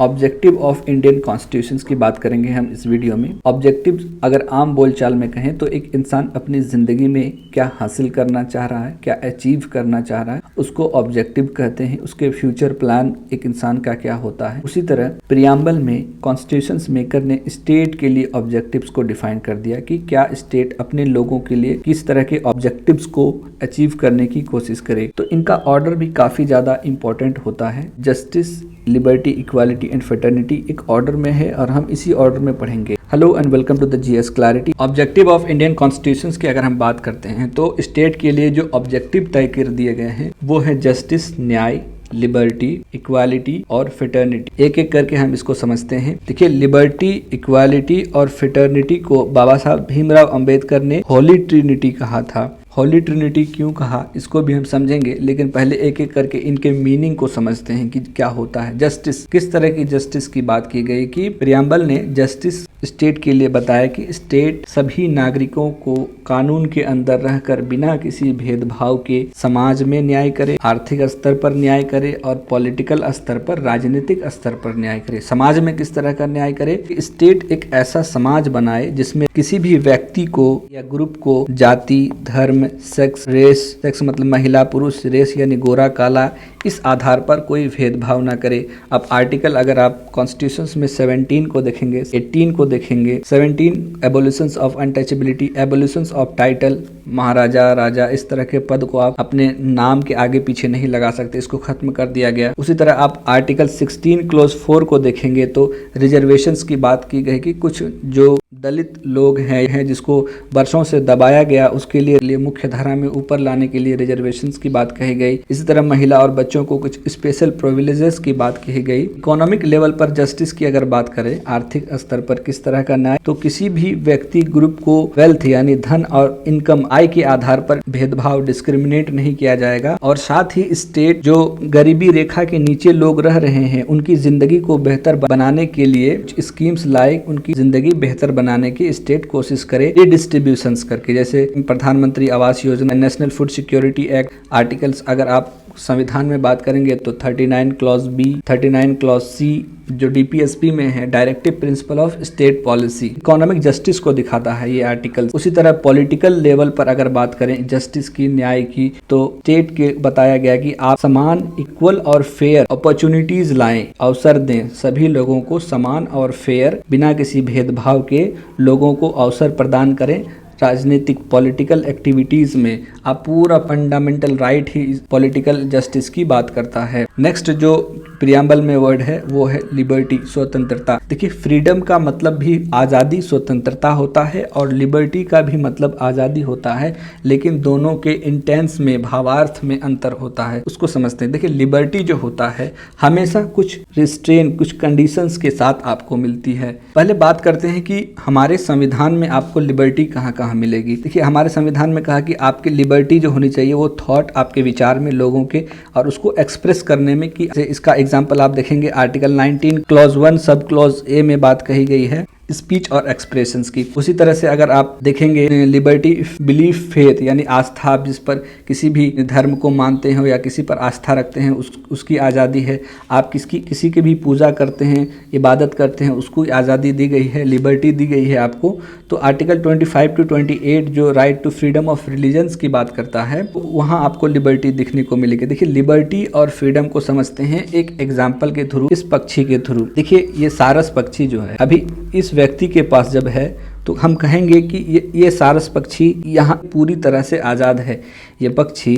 Objective of Indian constitution की बात करेंगे हम इस वीडियो में। ऑब्जेक्टिव अगर आम बोलचाल में कहें तो एक इंसान अपनी जिंदगी में क्या हासिल करना चाह रहा है, क्या अचीव करना चाह रहा है, उसको ऑब्जेक्टिव कहते हैं। उसके फ्यूचर प्लान एक इंसान का क्या होता है। उसी तरह प्रियम्बल में कॉन्स्टिट्यूशन मेकर ने स्टेट के लिए ऑब्जेक्टिव्स को डिफाइन कर दिया कि क्या स्टेट अपने लोगों के लिए किस तरह के ऑब्जेक्टिव्स को अचीव करने की कोशिश करे। तो इनका ऑर्डर भी काफी ज्यादा इंपॉर्टेंट होता है। Justice, liberty, equality and fraternity एक ऑर्डर में है और हम इसी ऑर्डर में पढ़ेंगे। Hello and welcome to the GS clarity. Objective of Indian constitution की अगर हम बात करते हैं तो स्टेट के लिए जो ऑब्जेक्टिव तय कर दिए गए हैं वो है जस्टिस, न्याय, लिबर्टी, इक्वालिटी और फ्रेटर्निटी। एक एक करके हम इसको समझते हैं। देखिए, लिबर्टी, इक्वालिटी और फ्रेटर्निटी को बाबा साहब भीमराव अंबेडकर ने होली ट्रिनिटी कहा था। होली ट्रिनिटी क्यों कहा इसको भी हम समझेंगे, लेकिन पहले एक एक करके इनके मीनिंग को समझते हैं कि क्या होता है। जस्टिस, किस तरह की जस्टिस की बात की गई कि प्रियम्बल ने जस्टिस स्टेट के लिए बताया कि स्टेट सभी नागरिकों को कानून के अंदर रहकर बिना किसी भेदभाव के समाज में न्याय करे, आर्थिक स्तर पर न्याय करे और पॉलिटिकल स्तर पर, राजनीतिक स्तर पर न्याय करे। समाज में किस तरह का न्याय करे कि स्टेट एक ऐसा समाज बनाए जिसमें किसी भी व्यक्ति को या ग्रुप को जाति, धर्म, सेक्स, रेस, सेक्स मतलब महिला पुरुष, रेस यानी गोरा काला, इस आधार पर कोई भेदभाव ना करे। अब आर्टिकल अगर आप कॉन्स्टिट्यूशन में 17 को देखेंगे, 18 को देखेंगे, 17 एबोलिशंस ऑफ अनटचेबिलिटी, एबोलिशंस ऑफ टाइटल, महाराजा, राजा, इस तरह के पद को आप अपने नाम के आगे पीछे नहीं लगा सकते, इसको खत्म कर दिया गया। उसी तरह आप आर्टिकल 16 क्लोज 4 को देखेंगे तो रिजर्वेशंस की बात की गई कि कुछ जो दलित लोग हैं जिसको वर्षों से दबाया गया उसके लिए मुख्य धारा में ऊपर लाने के लिए रिजर्वेशंस की बात कही गई। इसी तरह महिला और बच्चों को कुछ स्पेशल प्रिविलेजेस की बात कही गई। इकोनॉमिक लेवल पर जस्टिस की अगर बात करें, आर्थिक स्तर पर किस तरह का न्याय, तो किसी भी व्यक्ति ग्रुप को वेल्थ यानी धन और इनकम, आय के आधार पर भेदभाव, डिस्क्रिमिनेट नहीं किया जाएगा। और साथ ही स्टेट जो गरीबी रेखा के नीचे लोग रह रहे हैं उनकी जिंदगी को बेहतर बनाने के लिए स्कीम्स लाए, उनकी जिंदगी बेहतर बनाने की स्टेट कोशिश करे रिडिस्ट्रीब्यूशंस करके, जैसे प्रधानमंत्री Awas Yojana, national food security act. Articles अगर आप संविधान में बात करेंगे तो 39 क्लॉज बी, 39 क्लॉज सी जो डीपीएसपी में है, directive principle of state policy, economic justice को दिखाता है ये आर्टिकल। उसी तरह पॉलिटिकल लेवल पर अगर बात करें जस्टिस की, न्याय की, तो स्टेट के बताया गया कि आप समान, इक्वल और फेयर अपॉर्चुनिटीज लाएं, अवसर दें, सभी लोगों को समान और फेयर बिना किसी भेदभाव के लोगों को अवसर प्रदान करें। राजनीतिक पॉलिटिकल एक्टिविटीज में आप पूरा फंडामेंटल राइट ही पॉलिटिकल जस्टिस की बात करता है। नेक्स्ट जो प्रियम्बल में वर्ड है वो है लिबर्टी, स्वतंत्रता। देखिए, फ्रीडम का मतलब भी आज़ादी, स्वतंत्रता होता है और लिबर्टी का भी मतलब आज़ादी होता है, लेकिन दोनों के इंटेंस में, भावार्थ में अंतर होता है, उसको समझते हैं। देखिए, लिबर्टी जो होता है हमेशा कुछ रिस्ट्रेन, कुछ कंडीशंस के साथ आपको मिलती है। पहले बात करते हैं कि हमारे संविधान में आपको लिबर्टी कहाँ कहाँ मिलेगी। देखिए, हमारे संविधान में कहा कि आपकी लिबर्टी जो होनी चाहिए वो थॉट, आपके विचार में लोगों के, और उसको एक्सप्रेस करने में, कि इसका एग्जांपल आप देखेंगे article 19 clause 1 sub clause A में बात कही गई है स्पीच और एक्सप्रेशंस की। उसी तरह से अगर आप देखेंगे लिबर्टी, बिलीफ, फेथ यानी आस्था, आप जिस पर किसी भी धर्म को मानते हो या किसी पर आस्था रखते हैं उसकी आज़ादी है। आप किसी की भी पूजा करते हैं, इबादत करते हैं, उसको आज़ादी दी गई है, लिबर्टी दी गई है आपको। तो आर्टिकल 25 to 28 जो right to freedom of religions की बात करता है वहाँ आपको लिबर्टी दिखने को मिलेगी। देखिए, लिबर्टी और फ्रीडम को समझते हैं एक एग्जाम्पल के थ्रू, इस पक्षी के थ्रू। देखिए, ये सारस पक्षी जो है अभी इस व्यक्ति के पास जब है तो हम कहेंगे कि ये सारस पक्षी यहाँ पूरी तरह से आज़ाद है। ये पक्षी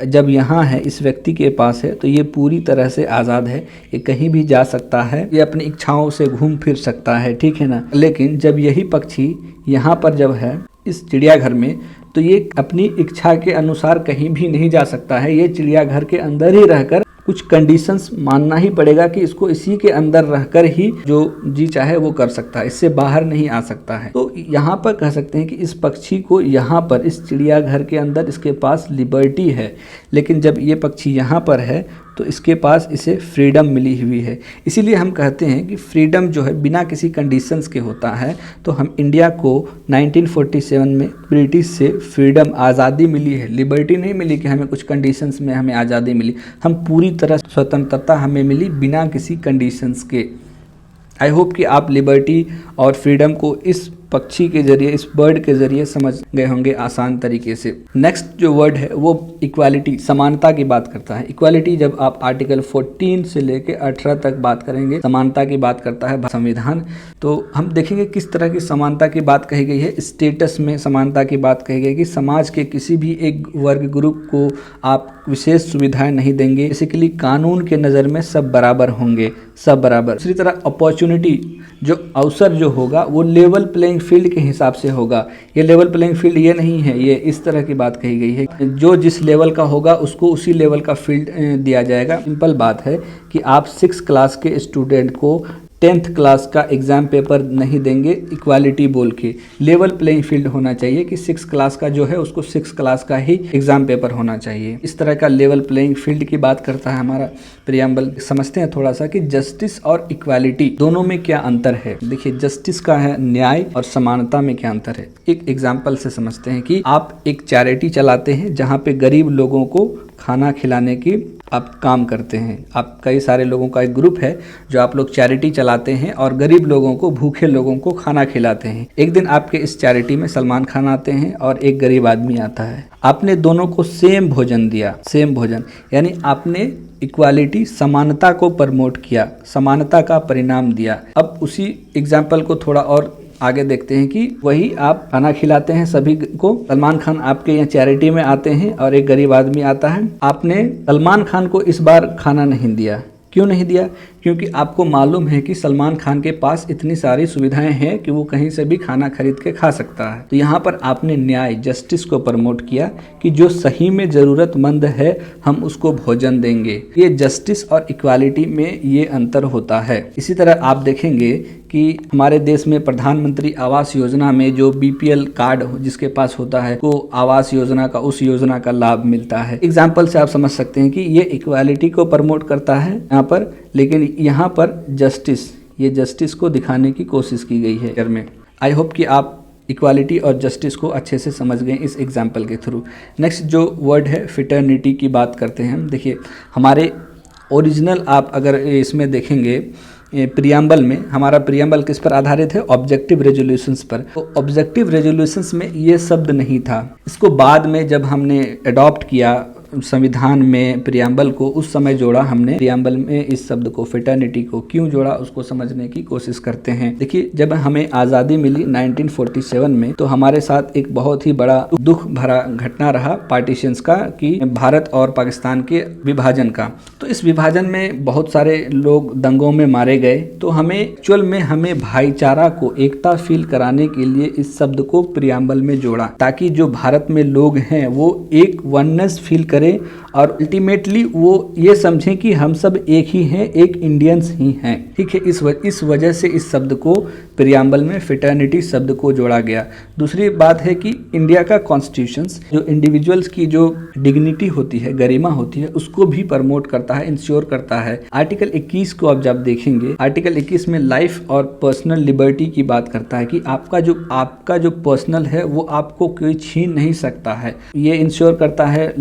जब यहाँ है, इस व्यक्ति के पास है, तो ये पूरी तरह से आज़ाद है, ये कहीं भी जा सकता है, ये अपनी इच्छाओं से घूम फिर सकता है, ठीक है ना। लेकिन जब यही पक्षी यहाँ पर जब है इस चिड़ियाघर में, तो ये अपनी इच्छा के अनुसार कहीं भी नहीं जा सकता है। ये चिड़ियाघर के अंदर ही रहकर कुछ कंडीशंस मानना ही पड़ेगा कि इसको इसी के अंदर रहकर ही जो जी चाहे वो कर सकता है, इससे बाहर नहीं आ सकता है। तो यहाँ पर कह सकते हैं कि इस पक्षी को यहाँ पर इस चिड़ियाघर के अंदर इसके पास लिबर्टी है, लेकिन जब ये पक्षी यहाँ पर है तो इसके पास इसे फ्रीडम मिली हुई है। इसीलिए हम कहते हैं कि फ्रीडम जो है बिना किसी कंडीशंस के होता है। तो हम इंडिया को 1947 में ब्रिटिश से फ्रीडम आज़ादी मिली है, लिबर्टी नहीं मिली कि हमें कुछ कंडीशंस में हमें आज़ादी मिली, हम पूरी तरह स्वतंत्रता हमें मिली बिना किसी कंडीशंस के। आई होप कि आप लिबर्टी और फ्रीडम को इस पक्षी के जरिए, इस बर्ड के जरिए समझ गए होंगे आसान तरीके से। नेक्स्ट जो वर्ड है वो इक्वालिटी, समानता की बात करता है। इक्वालिटी जब आप आर्टिकल 14 से लेके 18 तक बात करेंगे, समानता की बात करता है संविधान, तो हम देखेंगे किस तरह की समानता की बात कही गई है। स्टेटस में समानता की बात कही गई कि समाज के किसी भी एक वर्ग ग्रुप को आप विशेष सुविधाएं नहीं देंगे। बेसिकली कानून के नज़र में सब बराबर होंगे, सब बराबर। दूसरी तरह अपॉर्चुनिटी, जो अवसर जो होगा वो लेवल प्लेइंग फील्ड के हिसाब से होगा। ये लेवल प्लेइंग फील्ड ये नहीं है, ये इस तरह की बात कही गई है। जो जिस लेवल का होगा उसको उसी लेवल का फील्ड दिया जाएगा। सिंपल बात है कि आप 6 क्लास के स्टूडेंट को 10th क्लास का एग्ज़ाम पेपर नहीं देंगे इक्वालिटी बोल के। लेवल प्लेइंग फील्ड होना चाहिए कि 6 क्लास का जो है उसको 6 क्लास का ही एग्ज़ाम पेपर होना चाहिए। इस तरह का लेवल प्लेइंग फील्ड की बात करता है हमारा प्रियम्बल। समझते हैं थोड़ा सा कि जस्टिस और इक्वालिटी दोनों में क्या अंतर है। देखिए, जस्टिस का है न्याय और समानता में क्या अंतर है। एक एग्जाम्पल से समझते हैं कि आप एक चैरिटी चलाते हैं जहाँ पे गरीब लोगों को खाना खिलाने की आप काम करते हैं। आप कई सारे लोगों का एक ग्रुप है जो आप लोग चैरिटी चलाते हैं और गरीब लोगों को, भूखे लोगों को खाना खिलाते हैं। एक दिन आपके इस चैरिटी में सलमान खान आते हैं और एक गरीब आदमी आता है। आपने दोनों को सेम भोजन दिया, सेम भोजन, यानी आपने इक्वालिटी, समानता को प्रमोट किया, समानता का परिणाम दिया। अब उसी एग्जाम्पल को थोड़ा और आगे देखते हैं कि वही आप खाना खिलाते हैं सभी को। सलमान खान आपके यहाँ चैरिटी में आते हैं और एक गरीब आदमी आता है। आपने सलमान खान को इस बार खाना नहीं दिया। क्यों नहीं दिया? क्योंकि आपको मालूम है कि सलमान खान के पास इतनी सारी सुविधाएं हैं कि वो कहीं से भी खाना खरीद के खा सकता है। तो यहाँ पर आपने न्याय, जस्टिस को प्रमोट किया कि जो सही में ज़रूरतमंद है हम उसको भोजन देंगे। ये जस्टिस और इक्वालिटी में ये अंतर होता है। इसी तरह आप देखेंगे कि हमारे देश में प्रधानमंत्री आवास योजना में जो BPL कार्ड जिसके पास होता है वो आवास योजना का, उस योजना का लाभ मिलता है। एग्जाम्पल से आप समझ सकते हैं कि ये इक्वालिटी को प्रमोट करता है यहाँ पर, लेकिन यहाँ पर जस्टिस, ये जस्टिस को दिखाने की कोशिश की गई है में। आई होप कि आप इक्वालिटी और जस्टिस को अच्छे से समझ गए इस एग्जाम्पल के थ्रू। नेक्स्ट जो वर्ड है फिटर्निटी की बात करते हैं हम। देखिए, हमारे ओरिजिनल आप अगर इसमें देखेंगे प्रियम्बल में, हमारा प्रियम्बल किस पर आधारित है? ऑब्जेक्टिव रेजोल्यूशंस पर। तो ऑब्जेक्टिव रेजोल्यूशंस में ये शब्द नहीं था। इसको बाद में जब हमने अडॉप्ट किया संविधान में प्रियम्बल को, उस समय जोड़ा हमने प्रियम्बल में इस शब्द को, फिटर्निटी को। क्यों जोड़ा उसको समझने की कोशिश करते हैं। देखिए, जब हमें आज़ादी मिली 1947 में, तो हमारे साथ एक बहुत ही बड़ा दुख भरा घटना रहा पार्टीशंस का, कि भारत और पाकिस्तान के विभाजन का। तो इस विभाजन में बहुत सारे लोग दंगों में मारे गए। तो हमें एक्चुअल में हमें भाईचारा को, एकता फील कराने के लिए इस शब्द को प्रियम्बल में जोड़ा, ताकि जो भारत में लोग हैं वो एक वननेस फील करें और अल्टीमेटली वो ये समझें कि हम सब एक ही हैं, एक इंडियंस ही हैं। ठीक है, इस वजह से इस शब्द को प्रियम्बल में फिटर्निटी शब्द को जोड़ा गया। दूसरी बात है कि इंडिया का कॉन्स्टिट्यूशंस जो इंडिविजुअल्स की जो डिग्निटी होती है, गरिमा होती है, उसको भी प्रमोट करता है, इंश्योर करता है। आर्टिकल 21 को आप जब देखेंगे, आर्टिकल 21 में लाइफ और पर्सनल लिबर्टी की बात करता है कि आपका जो पर्सनल है वो आपको कोई छीन नहीं सकता है। ये इंश्योर करता है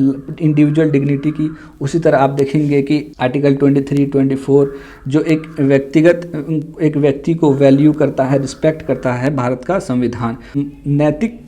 इंडिविजुअल डिग्निटी की। उसी तरह आप देखेंगे कि आर्टिकल 23, 24 जो एक व्यक्ति को वैल्यू करता है, रिस्पेक्ट करता है, भारत का संविधान नैतिक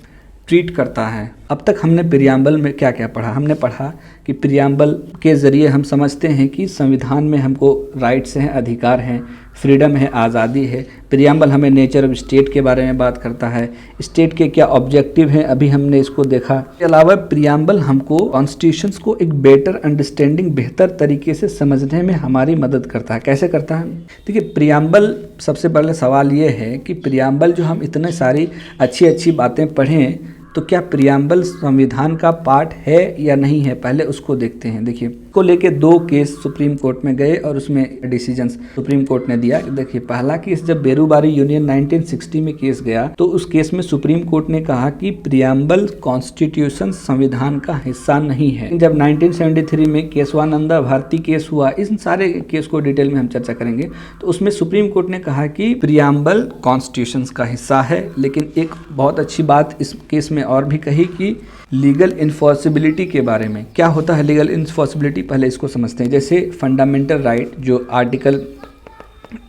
ट्रीट करता है। अब तक हमने प्रियम्बल में क्या क्या पढ़ा? हमने पढ़ा कि प्रियम्बल के ज़रिए हम समझते हैं कि संविधान में हमको राइट्स हैं, अधिकार हैं, फ्रीडम है, आज़ादी है। प्रियम्बल हमें नेचर ऑफ स्टेट के बारे में बात करता है, स्टेट के क्या ऑब्जेक्टिव हैं, अभी हमने इसको देखा। इसके अलावा प्रियम्बल हमको कॉन्स्टिट्यूशंस को एक बेटर अंडरस्टैंडिंग, बेहतर तरीके से समझने में हमारी मदद करता है। कैसे करता है? देखिए, प्रियम्बल, सबसे पहले सवाल ये है कि प्रियम्बल जो हम इतने सारी अच्छी अच्छी बातें पढ़ें, तो क्या प्रियम्बल संविधान का पार्ट है या नहीं है? पहले उसको देखते हैं। देखिए, को लेके 2 केस सुप्रीम कोर्ट में गए और उसमें डिसीजन सुप्रीम कोर्ट ने दिया। देखिए, पहला केस जब बेरूबारी यूनियन 1960 में केस गया तो उस केस में सुप्रीम कोर्ट ने कहा कि प्रियम्बल कॉन्स्टिट्यूशन संविधान का हिस्सा नहीं है। जब 1973 में केशवानंदा भारती केस हुआ, इन सारे केस को डिटेल में हम चर्चा करेंगे, तो उसमें सुप्रीम कोर्ट ने कहा कि प्रियम्बल कॉन्स्टिट्यूशन का हिस्सा है। लेकिन एक बहुत अच्छी बात इस केस में और भी कही कि लीगल इन्फोर्सिबिलिटी के बारे में। क्या होता है लीगल इन्फोर्सिबिलिटी, पहले इसको समझते हैं। जैसे फंडामेंटल राइट जो आर्टिकल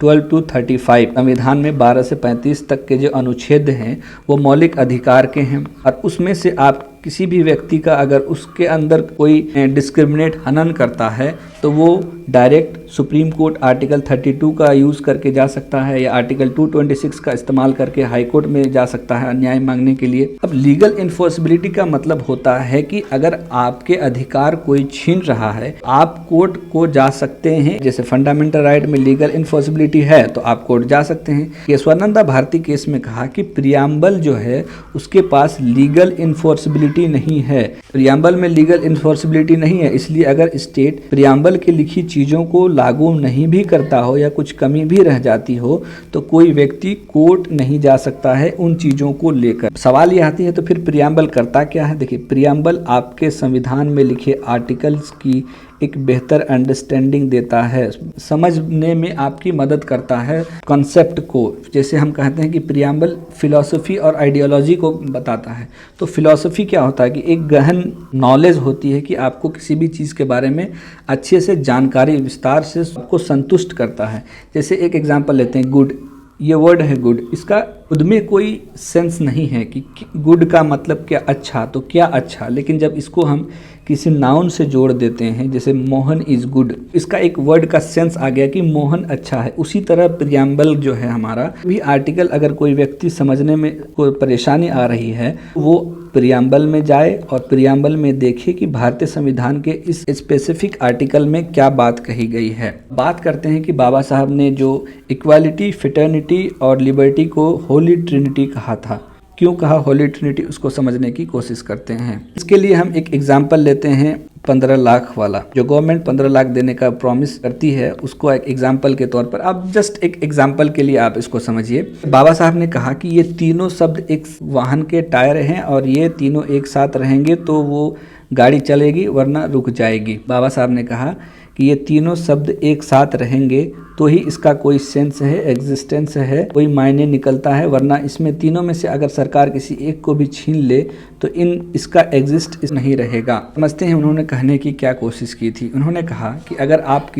12 to 35 संविधान में 12 से 35 तक के जो अनुच्छेद हैं वो मौलिक अधिकार के हैं, और उसमें से आप किसी भी व्यक्ति का अगर उसके अंदर कोई डिस्क्रिमिनेट हनन करता है तो वो डायरेक्ट सुप्रीम कोर्ट आर्टिकल 32 का यूज़ करके जा सकता है या आर्टिकल 226 का इस्तेमाल करके हाई कोर्ट में जा सकता है न्याय मांगने के लिए। अब लीगल इन्फोर्सिबिलिटी का मतलब होता है कि अगर आपके अधिकार कोई छीन रहा है, आप कोर्ट को जा सकते हैं। जैसे फंडामेंटल राइट में लीगल इन्फोर्सिबिलिटी है तो आप कोर्ट जा सकते हैं। केशवानंदा भारती केस में कहा कि प्रियम्बल जो है उसके पास लीगल इन्फोर्सिबिलिटी नहीं है। प्रियम्बल में लीगल इन्फोर्सिबिलिटी नहीं है, इसलिए अगर स्टेट प्रियम्बल की लिखी चीज़ों को लागू नहीं भी करता हो या कुछ कमी भी रह जाती हो तो कोई व्यक्ति कोर्ट नहीं जा सकता है उन चीज़ों को लेकर। सवाल ये आती है तो फिर प्रियम्बल करता क्या है। देखिए, प्रियम्बल आपके संविधान में लिखे आर्टिकल्स की एक बेहतर अंडरस्टैंडिंग देता है, समझने में आपकी मदद करता है कॉन्सेप्ट को। जैसे हम कहते हैं कि प्रियम्बल फिलॉसफी और आइडियोलॉजी को बताता है। तो फिलॉसफी क्या होता है कि एक गहन नॉलेज होती है कि आपको किसी भी चीज़ के बारे में अच्छे से जानकारी विस्तार से आपको संतुष्ट करता है। जैसे एक एग्जांपल लेते हैं, गुड, ये वर्ड है गुड, इसका खुद में कोई सेंस नहीं है कि गुड का मतलब क्या, अच्छा, तो क्या अच्छा। लेकिन जब इसको हम किसी नाउन से जोड़ देते हैं, जैसे मोहन इज़ गुड, इसका एक वर्ड का सेंस आ गया कि मोहन अच्छा है। उसी तरह प्रियम्बल जो है हमारा भी आर्टिकल, अगर कोई व्यक्ति समझने में कोई परेशानी आ रही है वो प्रियम्बल में जाए और प्रियम्बल में देखे कि भारतीय संविधान के इस स्पेसिफिक आर्टिकल में क्या बात कही गई है। बात करते हैं कि बाबा साहब ने जो इक्वालिटी, फ्रेटर्निटी और लिबर्टी को होली ट्रिनिटी कहा था। क्यों कहा होली ट्रिनिटी, उसको समझने की कोशिश करते हैं। इसके लिए हम एक एग्जाम्पल लेते हैं 15 लाख वाला। जो गवर्नमेंट 15 लाख देने का प्रॉमिस करती है उसको एक एग्जाम्पल के तौर पर, आप जस्ट एक एग्जाम्पल के लिए आप इसको समझिए। बाबा साहब ने कहा कि ये तीनों शब्द एक वाहन के टायर हैं और ये तीनों एक साथ रहेंगे तो वो गाड़ी चलेगी वरना रुक जाएगी। बाबा साहब ने कहा कि ये तीनों शब्द एक साथ रहेंगे तो ही इसका कोई सेंस है, एग्जिस्टेंस है, कोई मायने निकलता है, वरना इसमें तीनों में से अगर सरकार किसी एक को भी छीन ले तो इसका एग्जिस्ट नहीं रहेगा। समझते हैं उन्होंने कहने की क्या कोशिश की थी। उन्होंने कहा कि अगर आप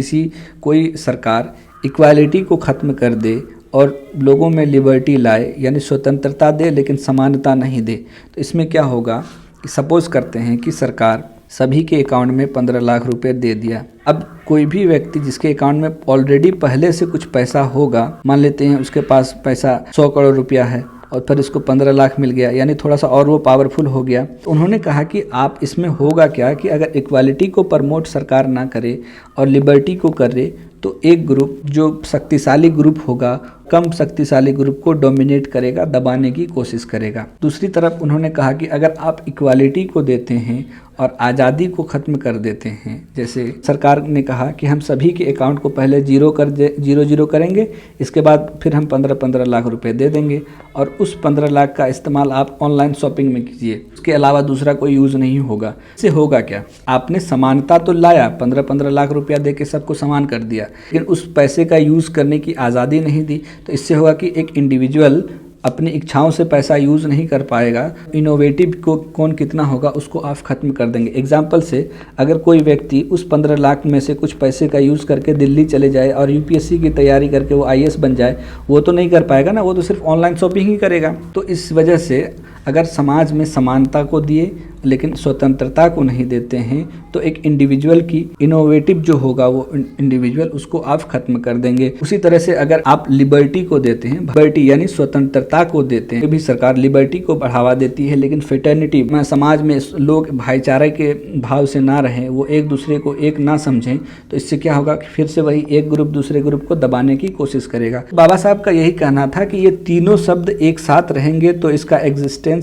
कोई सरकार इक्वालिटी को ख़त्म कर दे और लोगों में लिबर्टी लाए, यानी स्वतंत्रता दे लेकिन समानता नहीं दे, तो इसमें क्या होगा कि सपोज करते हैं कि सरकार सभी के अकाउंट में 15 लाख रुपए दे दिया। अब कोई भी व्यक्ति जिसके अकाउंट में ऑलरेडी पहले से कुछ पैसा होगा, मान लेते हैं उसके पास पैसा 100 करोड़ रुपया है और फिर उसको 15 लाख मिल गया, यानी थोड़ा सा और वो पावरफुल हो गया। तो उन्होंने कहा कि आप इसमें होगा क्या कि अगर इक्वालिटी को प्रमोट सरकार ना करे और लिबर्टी को करे तो एक ग्रुप जो शक्तिशाली ग्रुप होगा कम शक्तिशाली ग्रुप को डोमिनेट करेगा, दबाने की कोशिश करेगा। दूसरी तरफ उन्होंने कहा कि अगर आप इक्वालिटी को देते हैं और आज़ादी को ख़त्म कर देते हैं, जैसे सरकार ने कहा कि हम सभी के अकाउंट को पहले जीरो करेंगे, इसके बाद फिर हम 15 लाख रुपए दे देंगे और उस 15 लाख का इस्तेमाल आप ऑनलाइन शॉपिंग में कीजिए, उसके अलावा दूसरा कोई यूज़ नहीं होगा। इससे होगा क्या, आपने समानता तो लाया, 15 लाख रुपया दे के सबको समान कर दिया, लेकिन उस पैसे का यूज़ करने की आज़ादी नहीं दी। तो इससे होगा कि एक इंडिविजुअल अपनी इच्छाओं से पैसा यूज़ नहीं कर पाएगा। इनोवेटिव को कौन कितना होगा उसको आप ख़त्म कर देंगे। एग्जाम्पल से अगर कोई व्यक्ति उस 15 लाख में से कुछ पैसे का यूज़ करके दिल्ली चले जाए और यूपीएससी की तैयारी करके वो आईएएस बन जाए, वो तो नहीं कर पाएगा ना, वो तो सिर्फ ऑनलाइन शॉपिंग ही करेगा। तो इस वजह से अगर समाज में समानता को दिए लेकिन स्वतंत्रता को नहीं देते हैं तो एक इंडिविजुअल की इनोवेटिव जो होगा वो इंडिविजुअल उसको आप ख़त्म कर देंगे। उसी तरह से अगर आप लिबर्टी को देते हैं, लिबर्टी यानी स्वतंत्रता को देते हैं, भी सरकार लिबर्टी को बढ़ावा देती है लेकिन फ्रेटर्निटी में समाज में लोग भाईचारे के भाव से ना रहें, वो एक दूसरे को एक ना समझें, तो इससे क्या होगा कि फिर से वही एक ग्रुप दूसरे ग्रुप को दबाने की कोशिश करेगा। बाबा साहब का यही कहना था कि ये तीनों शब्द एक साथ रहेंगे तो इसका एग्जिस्टेंस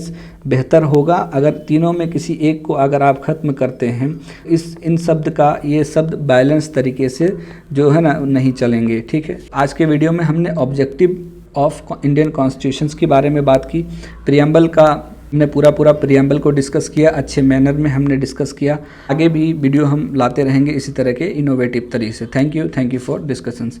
बेहतर होगा। अगर तीनों में किसी एक को अगर आप ख़त्म करते हैं, इन शब्द का ये शब्द बैलेंस तरीके से जो है ना नहीं चलेंगे। ठीक है, आज के वीडियो में हमने ऑब्जेक्टिव ऑफ इंडियन कॉन्स्टिट्यूशंस के बारे में बात की। प्रियम्बल का हमने पूरा प्रियम्बल को डिस्कस किया, अच्छे मैनर में हमने डिस्कस किया। आगे भी वीडियो हम लाते रहेंगे इसी तरह के इनोवेटिव तरीके से। Thank you for discussions.